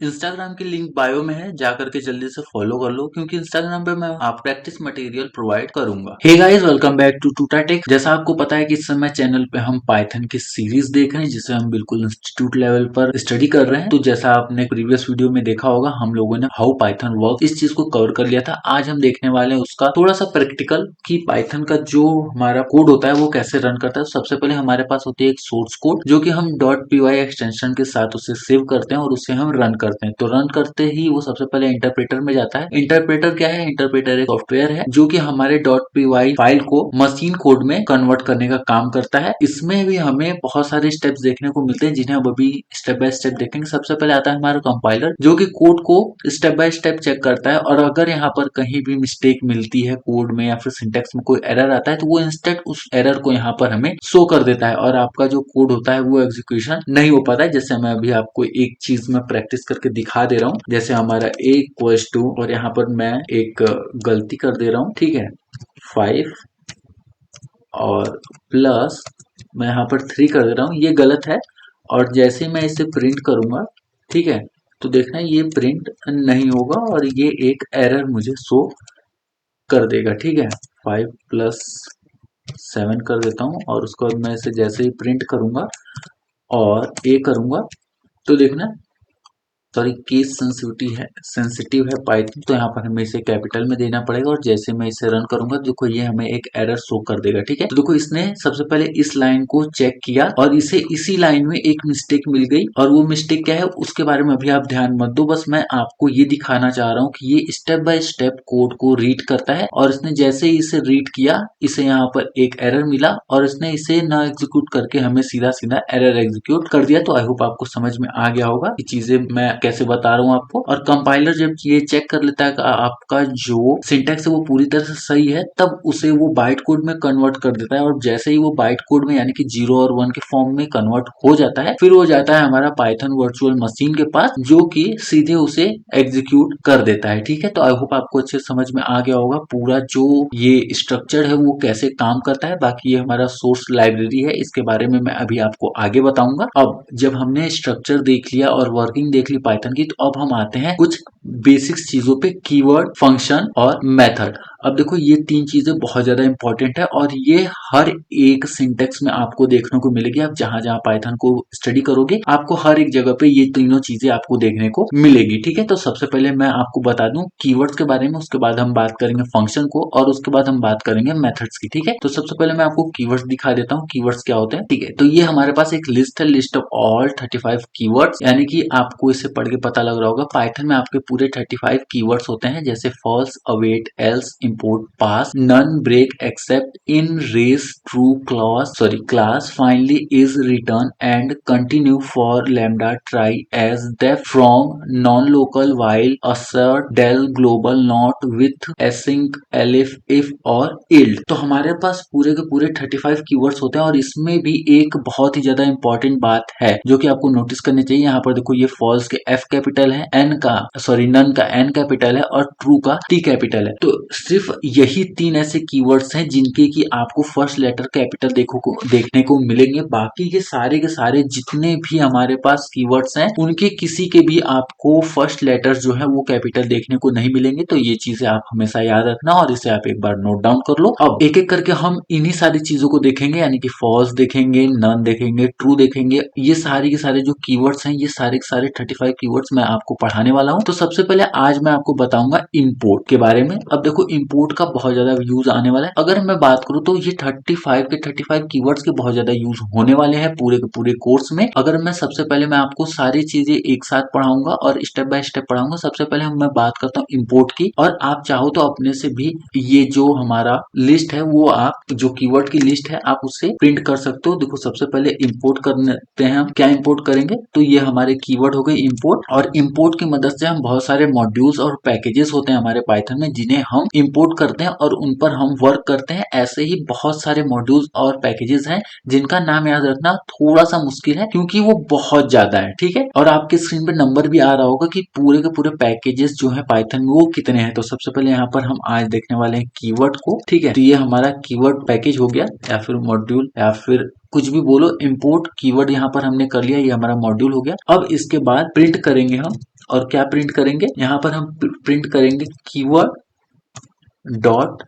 Instagram की link bio में है, जा करके जल्दी से फॉलो कर लो क्योंकि इंस्टाग्राम पे मैं आप प्रैक्टिस मटेरियल प्रोवाइड करूंगा। Hey guys, welcome back to Tuta Tech. जैसा आपको पता है कि इस समय चैनल पे हम पाइथन की सीरीज देख रहे हैं जिसे हम बिल्कुल इंस्टीट्यूट लेवल पर स्टडी कर रहे हैं। तो जैसा आपने प्रीवियस वीडियो में देखा होगा, हम लोगों ने हाउ पाइथन वर्क इस चीज को कवर कर लिया था। आज हम देखने वाले हैं उसका थोड़ा सा प्रैक्टिकल कि पाइथन का जो हमारा कोड होता है वो कैसे रन करता है। सबसे पहले हमारे पास होती है एक सोर्स कोड जो कि हम .py एक्सटेंशन के साथ उसे सेव करते हैं और उसे हम रन करते हैं। तो रन करते ही वो सबसे पहले इंटरप्रेटर में जाता है। इंटरप्रेटर क्या है? इंटरप्रेटर एक सॉफ्टवेयर है जो कि हमारे .py फाइल को मशीन कोड में कन्वर्ट करने का काम करता है। इसमें भी हमें बहुत सारे स्टेप्स देखने को मिलते हैं जिन्हें अब अभी स्टेप बाय स्टेप देखेंगे। सबसे पहले आता है हमारा कंपाइलर जो कि कोड को स्टेप बाय स्टेप चेक करता है और अगर यहाँ पर कहीं भी मिस्टेक मिलती है कोड में या फिर सिंटेक्स में कोई एरर आता है तो वो इंस्टेंट उस एरर को यहाँ पर हमें शो कर देता है और आपका जो कोड होता है वो एग्जीक्यूशन नहीं हो पाता है। जैसे मैं अभी आपको एक चीज में प्रैक्टिस करके दिखा दे रहा हूँ। जैसे हमारा a इक्वल्स टू और यहाँ पर मैं एक गलती कर दे रहा हूँ, ठीक है, 5 और प्लस मैं यहाँ पर 3 कर दे रहा हूँ, ये गलत है। और जैसे मैं इसे प्रिंट करूंगा, ठीक है, तो देखना ये प्रिंट नहीं होगा और ये एक एरर मुझे शो कर देगा, ठीक है। 5+7 कर देता हूँ और उसके बाद मैं इसे जैसे ही प्रिंट करूंगा और ए करूंगा तो देखना, सॉरी, केस सेंसिटिव है पाइथन, तो यहाँ पर हमें इसे कैपिटल में देना पड़ेगा और जैसे मैं इसे रन करूंगा देखो ये हमें एक एरर शो कर देगा, ठीक है। तो देखो इसने सबसे पहले इस लाइन को चेक किया और इसे इसी लाइन में एक मिस्टेक मिल गई और वो मिस्टेक क्या है उसके बारे में अभी आप ध्यान मत दो, बस मैं आपको ये दिखाना चाह रहा हूँ कि ये स्टेप बाय स्टेप कोड को रीड करता है और इसने जैसे ही इसे रीड किया इसे यहाँ पर एक एरर मिला और इसने इसे ना एग्जीक्यूट करके हमें सीधा सीधा एरर एग्जीक्यूट कर दिया। तो आई होप आपको समझ में आ गया होगा कि चीजें मैं कैसे बता रहा हूँ आपको। और कंपाइलर जब ये चेक कर लेता है कि आपका जो सिंटैक्स है वो पूरी तरह से सही है तब उसे वो बाइट कोड में कन्वर्ट कर देता है और जैसे ही वो बाइट कोड में यानी कि 0 और 1 के फॉर्म में कन्वर्ट हो जाता है फिर वो जाता है हमारा पाइथन वर्चुअल मशीन के पास जो कि सीधे उसे एग्जीक्यूट कर देता है, ठीक है। तो आई होप आपको अच्छे समझ में आ गया होगा पूरा जो ये स्ट्रक्चर है वो कैसे काम करता है। बाकी ये हमारा सोर्स लाइब्रेरी है, इसके बारे में मैं अभी आपको आगे बताऊंगा। अब जब हमने स्ट्रक्चर देख लिया और वर्किंग देख ली पाइथन की तो अब हम आते हैं कुछ बेसिक्स चीजों पे, कीवर्ड, फंक्शन और मेथड। अब देखो ये तीन चीजें बहुत ज्यादा इंपॉर्टेंट है और ये हर एक सिंटेक्स में आपको देखने को मिलेगी। आप जहां जहां पाइथन को स्टडी करोगे आपको हर एक जगह पे ये तीनों चीजें आपको देखने को मिलेगी, ठीक है। तो सबसे पहले मैं आपको बता दूं कीवर्ड्स के बारे में, उसके बाद हम बात करेंगे फंक्शन को और उसके बाद हम बात करेंगे मेथड्स की, ठीक है। तो सबसे पहले मैं आपको कीवर्ड्स दिखा देता हूँ, कीवर्ड्स क्या होते हैं, ठीक है। तो ये हमारे पास एक लिस्ट है, लिस्ट ऑफ ऑल 35 कीवर्ड्स, यानी कि आपको इसे पढ़ के पता लग रहा होगा पाइथन में आपके पूरे 35 कीवर्ड्स होते हैं जैसे false, await, else, import, pass, none, break, except, in, raise, true, class, finally, is, return and continue for, lambda, try, as, def, from, nonlocal, while, assert, del, global, not, with, async, elif, if और yield. तो हमारे पास पूरे के पूरे 35 keywords होते हैं और इसमें भी एक बहुत ही ज्यादा इंपॉर्टेंट बात है जो कि आपको नोटिस करनी चाहिए। यहाँ पर देखो ये फॉल्स के एफ कैपिटल है, नन का एन कैपिटल है और ट्रू का टी कैपिटल है। तो सिर्फ यही तीन ऐसे कीवर्ड्स हैं जिनके की आपको फर्स्ट लेटर कैपिटल देखने को मिलेंगे। बाकी के सारे जितने भी हमारे पास कीवर्ड्स हैं उनके किसी के भी आपको फर्स्ट लेटर जो है वो कैपिटल देखने को नहीं मिलेंगे। तो ये चीजें आप हमेशा याद रखना और इसे आप एक बार नोट डाउन कर लो। अब एक एक करके हम इन्हीं सारी चीजों को देखेंगे, यानी कि फॉल्स देखेंगे, नन देखेंगे, ट्रू देखेंगे। ये सारे के सारे जो कीवर्ड्स हैं ये सारे के सारे 35 कीवर्ड्स मैं आपको पढ़ाने वाला हूँ। तो सबसे पहले आज मैं आपको बताऊंगा इंपोर्ट के बारे में। अब देखो इंपोर्ट का बहुत ज्यादा यूज आने वाला है। अगर मैं बात करूँ तो ये 35 कीवर्ड्स के बहुत ज्यादा यूज होने वाले हैं पूरे के पूरे कोर्स में। अगर मैं सबसे पहले मैं आपको सारी चीजें एक साथ पढ़ाऊंगा और स्टेप बाय स्टेप पढ़ाऊंगा। सबसे पहले मैं बात करता हूँ इंपोर्ट की और आप चाहो तो अपने से भी ये जो हमारा लिस्ट है वो आप जो कीवर्ड की लिस्ट है आप उससे प्रिंट कर सकते हो। देखो सबसे पहले इंपोर्ट करते हैं, हम क्या इंपोर्ट करेंगे तो ये हमारे कीवर्ड हो गए इंपोर्ट और इंपोर्ट की मदद से हम बहुत सारे मॉड्यूल्स और पैकेजेस होते हैं हमारे पाइथन में जिन्हें हम इंपोर्ट करते हैं और उन पर हम वर्क करते हैं। ऐसे ही बहुत सारे मॉड्यूल्स और पैकेजेस हैं जिनका नाम याद रखना थोड़ा सा मुश्किल है क्योंकि वो बहुत ज्यादा है, ठीक है। और आपके स्क्रीन पे नंबर भी आ रहा होगा कि पूरे के पूरे पैकेजेस जो है पाइथन में वो कितने हैं। तो सबसे पहले यहाँ पर हम आज देखने वाले हैं कीवर्ड को, ठीक है। तो ये हमारा कीवर्ड पैकेज हो गया या फिर मॉड्यूल या फिर कुछ भी बोलो, इंपोर्ट कीवर्ड यहाँ पर हमने कर लिया, ये हमारा मॉड्यूल हो गया। अब इसके बाद प्रिंट करेंगे हम और क्या प्रिंट करेंगे, यहाँ पर हम प्रिंट करेंगे कीवर्ड डॉट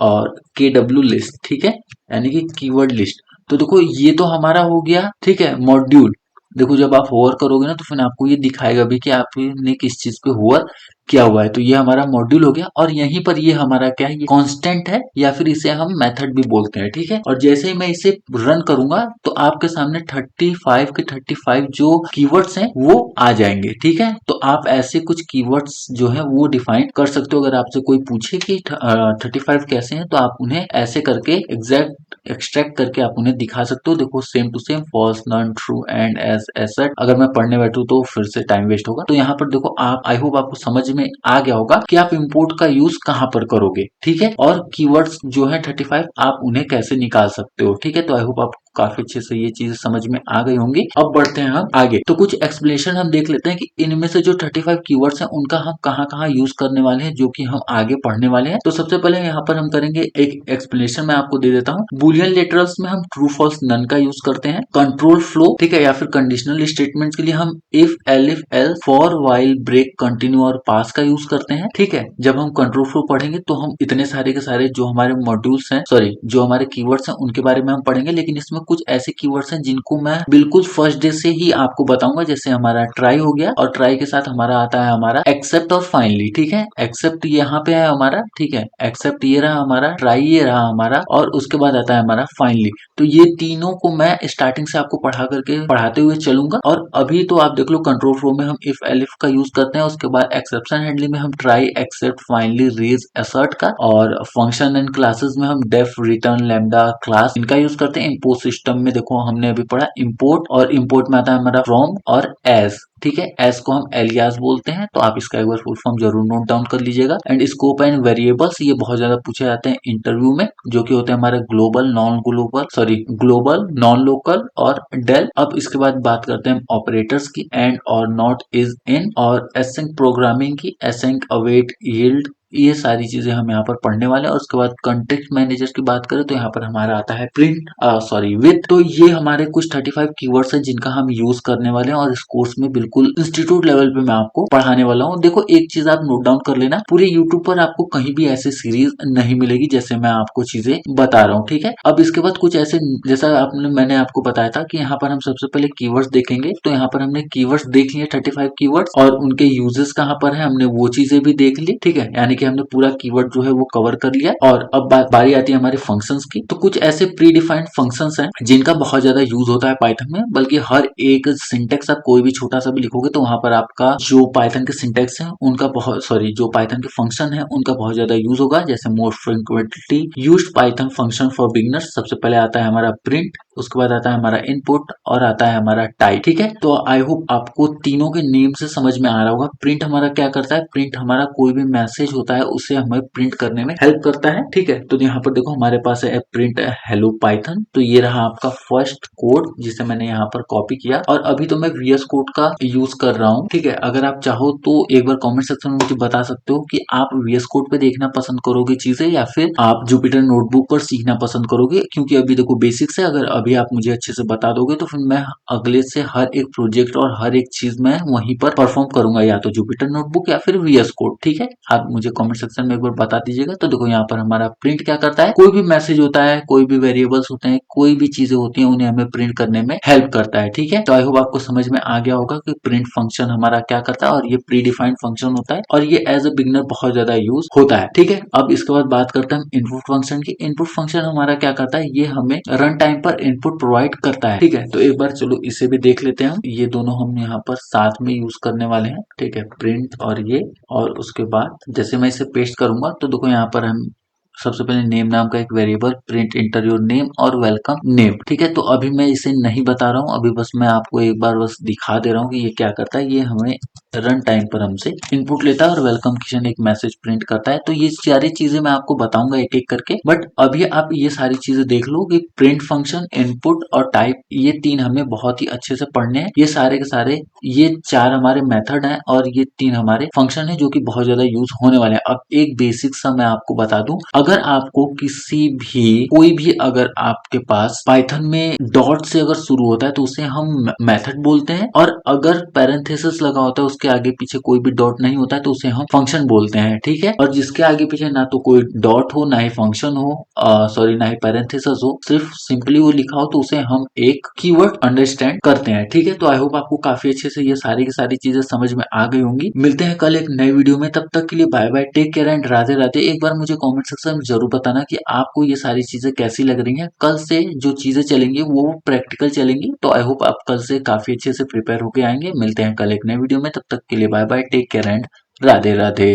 और KW लिस्ट, ठीक है, यानी कि कीवर्ड लिस्ट। तो देखो ये तो हमारा हो गया, ठीक है, मॉड्यूल। देखो जब आप होवर करोगे ना तो फिर आपको ये दिखाएगा भी कि आपने किस चीज पे होवर किया हुआ है। तो ये हमारा मॉड्यूल हो गया और यहीं पर ये हमारा क्या है, ये कांस्टेंट है या फिर इसे हम मेथड भी बोलते हैं, ठीक है। और जैसे ही मैं इसे रन करूंगा तो आपके सामने 35 के 35 जो कीवर्ड्स हैं वो आ जाएंगे, ठीक है। तो आप ऐसे कुछ कीवर्ड्स जो है वो डिफाइन कर सकते हो। अगर आपसे कोई पूछे कि 35 कैसे हैं तो आप उन्हें ऐसे करके एग्जैक्ट एक्सट्रैक्ट करके आप उन्हें दिखा सकते हो। देखो same to same false, none, true and as assert. अगर मैं पढ़ने बैठूं तो फिर से टाइम वेस्ट होगा। तो यहाँ पर देखो आप, आई होप आपको समझ में आ गया होगा कि आप इंपोर्ट का यूज कहाँ पर करोगे, ठीक है। और कीवर्ड्स जो है 35 आप उन्हें कैसे निकाल सकते हो, ठीक है। तो आई होप आप काफी अच्छे से ये चीजें समझ में आ गई होंगी। अब बढ़ते हैं हम आगे। तो कुछ एक्सप्लेनेशन हम देख लेते हैं कि इनमें से जो 35 कीवर्ड्स हैं उनका हम कहाँ कहाँ यूज करने वाले हैं, जो कि हम आगे पढ़ने वाले हैं। तो सबसे पहले यहाँ पर हम करेंगे एक एक्सप्लेनेशन मैं आपको दे देता हूँ। बुलियन लेटरल्स में हम ट्रू फॉल्स नन का यूज करते हैं। कंट्रोल फ्लो, ठीक है, या फिर कंडीशनल स्टेटमेंट्स के लिए हम if, elif, else, for, while, break, continue और पास का यूज करते हैं, ठीक है। जब हम कंट्रोल फ्लो पढ़ेंगे तो हम इतने सारे के सारे जो हमारे मॉड्यूल्स हैं, सॉरी जो हमारे कीवर्ड्स हैं उनके बारे में हम पढ़ेंगे। लेकिन इसमें कुछ ऐसे कीवर्ड्स हैं जिनको मैं बिल्कुल फर्स्ट डे से ही आपको बताऊंगा। जैसे हमारा ट्राई हो गया और ट्राई के साथ हमारा आता है हमारा एक्सेप्ट और फाइनली, ठीक है। एक्सेप्ट यहाँ पे है हमारा, ठीक है, एक्सेप्ट ये रहा हमारा, ट्राई ये रहा हमारा और उसके बाद आता है हमारा फाइनली। तो ये तीनों को मैं स्टार्टिंग से आपको पढ़ाते हुए चलूंगा। और अभी तो आप देख लो कंट्रोल फ्लो में हम इफ, एलिफ का यूज करते हैं। उसके बाद एक्सेप्शन हैंडलिंग में हम try, except, finally, raise, assert का। और फंक्शन एंड क्लासेस में हम डेफ, रिटर्न, लैम्डा, क्लास इनका यूज करते हैं। इम्पोर्ट सिस्टम में देखो हमने अभी पढ़ा इम्पोर्ट, और इम्पोर्ट में आता है हमारा फ्रॉम और एज, ठीक है। एस को हम एलियास बोलते हैं। तो आप इसका एक बार फुल फॉर्म जरूर नोट डाउन कर लीजिएगा। एंड स्कोप एंड वेरिएबल्स ये बहुत ज्यादा पूछे जाते हैं इंटरव्यू में, जो कि होते हैं हमारे global, non global, sorry global, non local और डेल। अब इसके बाद बात करते हैं ऑपरेटर्स की, एंड और नॉट, इज, इन, और एसेंक प्रोग्रामिंग की, एसेंक, अवेट, यील्ड, ये सारी चीजें हम यहाँ पर पढ़ने वाले हैं। और उसके बाद कंटेक्स्ट मैनेजर की बात करें तो यहाँ पर हमारा आता है प्रिंट, सॉरी विथ। तो ये हमारे कुछ 35 कीवर्ड्स हैं जिनका हम यूज करने वाले हैं और इस कोर्स में बिल्कुल इंस्टीट्यूट लेवल पे मैं आपको पढ़ाने वाला हूँ। देखो एक चीज आप नोट डाउन कर लेना, पूरे यूट्यूब पर आपको कहीं भी ऐसी सीरीज नहीं मिलेगी जैसे मैं आपको चीजें बता रहा हूँ, ठीक है। अब इसके बाद कुछ ऐसे, जैसा मैंने आपको बताया था कि यहाँ पर हम सबसे पहले कीवर्ड्स देखेंगे। तो यहाँ पर हमने कीवर्ड्स देख लिए 35 कीवर्ड्स और उनके यूजेस कहाँ पर है हमने वो चीजें भी देख ली, ठीक है। यानी कि हमने पूरा कीवर्ड जो है वो कवर कर लिया। और अब बारी आती है हमारे फंक्शंस की। तो कुछ ऐसे प्री डिफाइंड फंक्शंस हैं जिनका बहुत ज्यादा यूज होता है पाइथन में, बल्कि हर एक सिंटेक्स आप कोई भी छोटा सा भी लिखोगे तो वहां पर आपका जो पाइथन के सिंटेक्स है उनका बहुत, सॉरी जो पाइथन के फंक्शन है उनका बहुत ज्यादा यूज होगा। जैसे most frequently used Python function for beginners, सबसे पहले आता है हमारा प्रिंट, उसके बाद आता है हमारा इनपुट और आता है हमारा टाइप, ठीक है। तो आई होप आपको तीनों के नेम से समझ में आ रहा होगा। प्रिंट हमारा क्या करता है, प्रिंट हमारा कोई भी मैसेज होता है उसे हमें प्रिंट करने में हेल्प करता है, ठीक है। तो यहाँ पर देखो हमारे पास है प्रिंट हेलो पाइथन। तो ये रहा आपका फर्स्ट कोड जिसे मैंने यहाँ पर कॉपी किया और अभी तो मैं VS कोड का यूज कर रहा हूँ, ठीक है। अगर आप चाहो तो एक बार कमेंट सेक्शन में मुझे बता सकते हो कि आप VS कोड पे देखना पसंद करोगे चीजें या फिर आप जुपिटर नोटबुक पर सीखना पसंद करोगे। क्योंकि अभी देखो बेसिक्स है, अगर अभी आप मुझे अच्छे से बता दोगे तो फिर मैं अगले से हर एक प्रोजेक्ट और हर एक चीज मैं वहीं पर परफॉर्म करूंगा, या तो जुपिटर नोटबुक या फिर VS कोड, ठीक है। आप मुझे कमेंट सेक्शन में एक बार बता दीजिएगा। तो देखो यहाँ पर हमारा प्रिंट क्या करता है, कोई भी मैसेज होता है, कोई भी वेरिएबल्स होते हैं, कोई भी चीजें होती हैं उन्हें हमें प्रिंट करने में हेल्प करता है, ठीक है। तो आई होप आपको समझ में आ गया होगा कि प्रिंट फंक्शन हमारा क्या करता है और ये प्री डिफाइंड फंक्शन होता है और ये एज अ बिगनर बहुत ज्यादा यूज होता है, ठीक है। अब इसके बाद बात करते हैं हम इनपुट फंक्शन की। इनपुट फंक्शन हमारा क्या करता है, ये हमें रन टाइम पर इनपुट प्रोवाइड करता है, ठीक है। तो एक बार चलो इसे भी देख लेते हैं हम। ये दोनों हम यहाँ पर साथ में यूज करने वाले हैं, ठीक है, प्रिंट और ये। और उसके बाद जैसे मैं इसे पेस्ट करूंगा तो देखो यहाँ पर हम सबसे पहले नेम नाम का एक variable, print inter your name और वेलकम नेम, ठीक है। तो अभी मैं इसे नहीं बता रहा हूँ, अभी बस मैं आपको एक बार बस दिखा दे रहा हूँ कि ये क्या करता है। ये हमें रन टाइम पर हमसे इनपुट लेता है और वेलकम किशन एक मैसेज प्रिंट करता है। तो ये सारी चीजें मैं आपको बताऊंगा एक एक करके, बट अभी आप ये सारी चीजें देख लो कि प्रिंट फंक्शन, इनपुट और टाइप, ये तीन हमें बहुत ही अच्छे से पढ़ने हैं। ये सारे के सारे, ये चार हमारे मेथड हैं और ये तीन हमारे फंक्शन है जो कि बहुत ज्यादा यूज होने वाले हैं। अब एक बेसिक सा मैं आपको बता दूं, अगर आपको किसी भी कोई भी अगर आपके पास पाइथन में डॉट से अगर शुरू होता है तो उसे हम मेथड बोलते हैं, और अगर पैरेंथेसिस लगा होता है उसके आगे पीछे कोई भी डॉट नहीं होता है तो उसे हम फंक्शन बोलते हैं। ठीक है, और जिसके आगे पीछे ना तो कोई डॉट हो, ना ही फंक्शन हो, सॉरी ना ही पैरेंथेसिस हो, सिर्फ सिंपली वो लिखा हो, तो उसे हम एक कीवर्ड अंडरस्टैंड करते हैं। ठीक है, तो आई होप आपको काफी अच्छे से ये सारी की सारी चीजें समझ में आ गई होंगी। मिलते हैं कल एक नई वीडियो में, तब तक के लिए bye bye, take care and Radhe Radhe. एक बार मुझे कमेंट सेक्शन में जरूर बताना कि आपको ये सारी चीजें कैसी लग रही हैं। कल से जो चीजें चलेंगी वो प्रैक्टिकल चलेंगी, तो आई होप आप कल से काफी अच्छे से प्रिपेयर होके आएंगे। मिलते हैं कल एक नई वीडियो में, तब तक के लिए bye bye, take care and Radhe Radhe.